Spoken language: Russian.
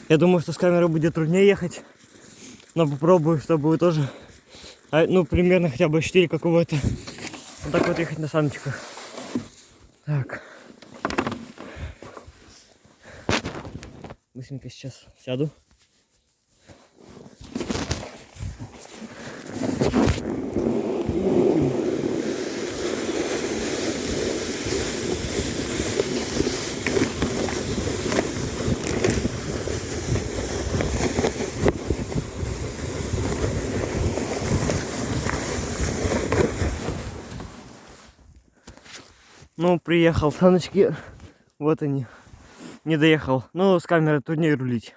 Я думаю, что с камерой будет труднее ехать. Но попробую, чтобы вы тоже, ну, примерно хотя бы ощутили какого-то. Вот так вот ехать на саночках. Так. Быстренько сейчас сяду. Ну, приехал, саночки. Вот они. Не доехал. Ну, с камерой труднее рулить.